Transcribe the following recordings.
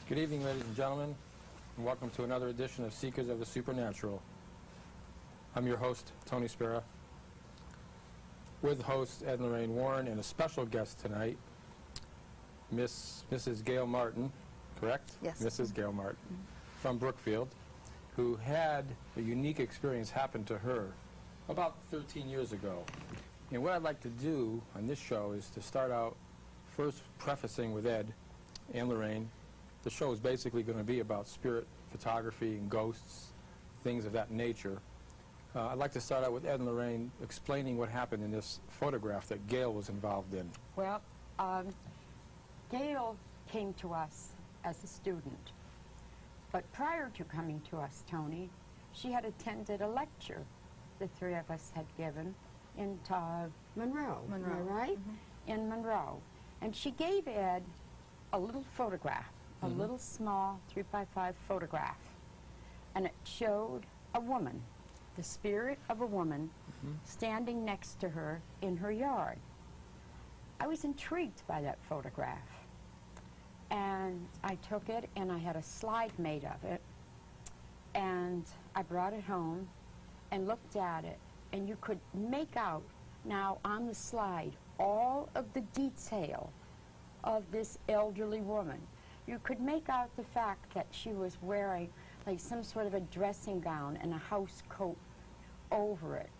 Good evening, ladies and gentlemen, and welcome to another edition of Seekers of the Supernatural. I'm your host, Tony Spera, with hosts Ed and Lorraine Warren, and a special guest tonight, Mrs. Gail Martin, correct? Yes. Mrs. Gail Martin, from Brookfield, who had a unique experience happen to her about 13 years ago. And what I'd like to do on this show is to start out first prefacing with Ed and Lorraine. The show is basically going to be about spirit photography and ghosts, things of that nature. I'd like to start out with Ed and Lorraine explaining what happened in this photograph that Gail was involved in. Well, Gail came to us as a student, but prior to coming to us, Tony, she had attended a lecture the three of us had given in Monroe. Am I right? Mm-hmm. In Monroe. And she gave Ed a little photograph, a little small 3x5 photograph, and it showed a woman, the spirit of a woman, standing next to her in her yard. I was intrigued by that photograph, and I took it and I had a slide made of it, and I brought it home and looked at it, and you could make out now on the slide all of the detail of this elderly woman. You could make out the fact that she was wearing like some sort of a dressing gown and a house coat over it.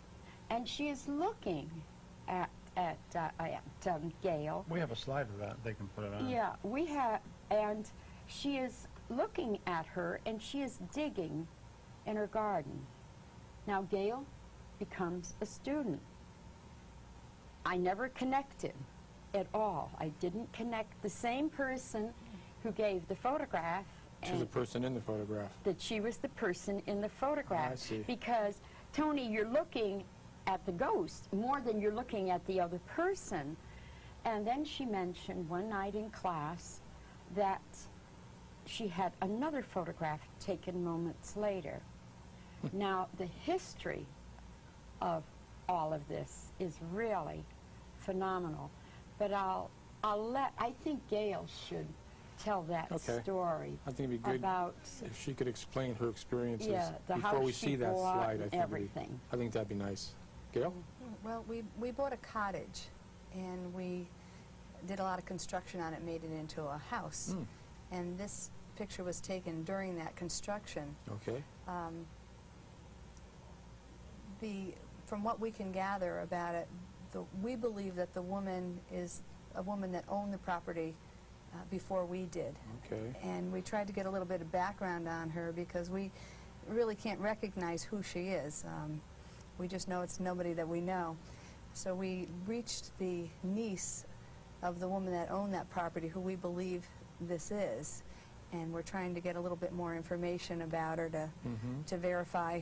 And she is looking at Gail. We have a slide of that. They can put it on. Yeah, we have, and she is looking at her, and she is digging in her garden. Now Gail becomes a student. I never connected at all. I didn't connect the same person who gave the photograph. She was the person in the photograph. That she was the person in the photograph. I see. Because, Tony, you're looking at the ghost more than you're looking at the other person. And then she mentioned one night in class that she had another photograph taken moments later. Now, the history of all of this is really phenomenal. But I think Gail should tell that story. I think it'd be good about if she could explain her experiences the before we house see she that bought slide. and everything. I think that'd be nice. Gail? Well, we bought a cottage, and we did a lot of construction on it, made it into a house. And this picture was taken during that construction. Okay. From what we can gather about it, we believe that the woman is a woman that owned the property before we did. Okay. And we tried to get a little bit of background on her because we really can't recognize who she is. We just know it's nobody that we know. So we reached the niece of the woman that owned that property, who we believe this is, and we're trying to get a little bit more information about her to verify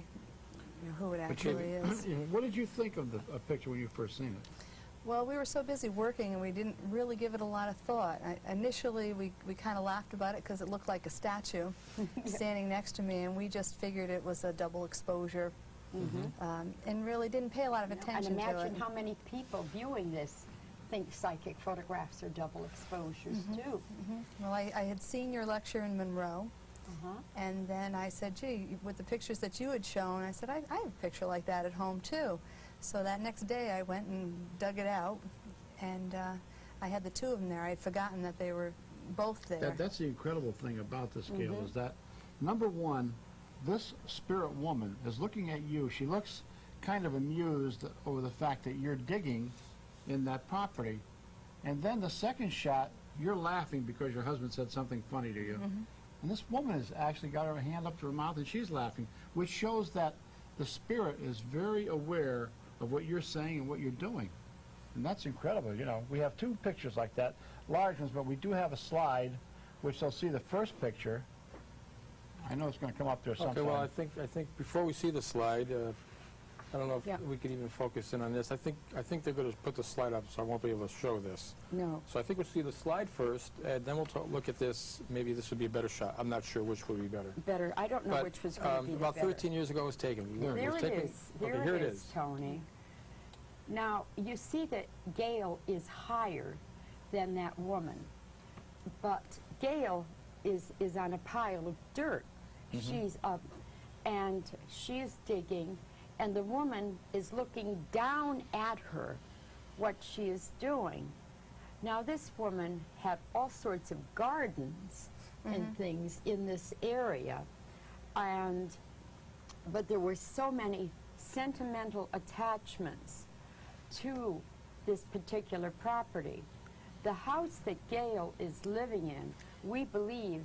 who it actually is. What did you think of the picture when you first seen it? Well, we were so busy working, and we didn't really give it a lot of thought. Initially, we kind of laughed about it because it looked like a statue standing next to me, and we just figured it was a double exposure, and really didn't pay a lot of attention to it. And imagine how many people viewing this think psychic photographs are double exposures, too. Well, I had seen your lecture in Monroe, and then I said, gee, with the pictures that you had shown, I said, I have a picture like that at home, too. So that next day I went and dug it out, and I had the two of them there. I had forgotten that they were both there. That's the incredible thing about this, Gail, is that, number one, this spirit woman is looking at you. She looks kind of amused over the fact that you're digging in that property. And then the second shot, you're laughing because your husband said something funny to you. And this woman has actually got her hand up to her mouth and she's laughing, which shows that the spirit is very aware of what you're saying and what you're doing. And that's incredible. You know, we have two pictures like that, large ones, but we do have a slide which they'll see the first picture. I know it's going to come up there sometime. Okay, well, I think before we see the slide, I don't know if we could even focus in on this. I think they're going to put the slide up, so I won't be able to show this. No. So I think we'll see the slide first, and then we'll look at this. Maybe this would be a better shot. I'm not sure which would be better. Better. I don't know which was going to be about better. 13 years ago it was taken. There it taken, is. Okay, here it is, Tony. Now, you see that Gail is higher than that woman, but Gail is on a pile of dirt. She's up, and she's digging, and the woman is looking down at her, what she is doing. Now, this woman had all sorts of gardens and things in this area, but there were so many sentimental attachments to this particular property. The house that Gail is living in, we believe,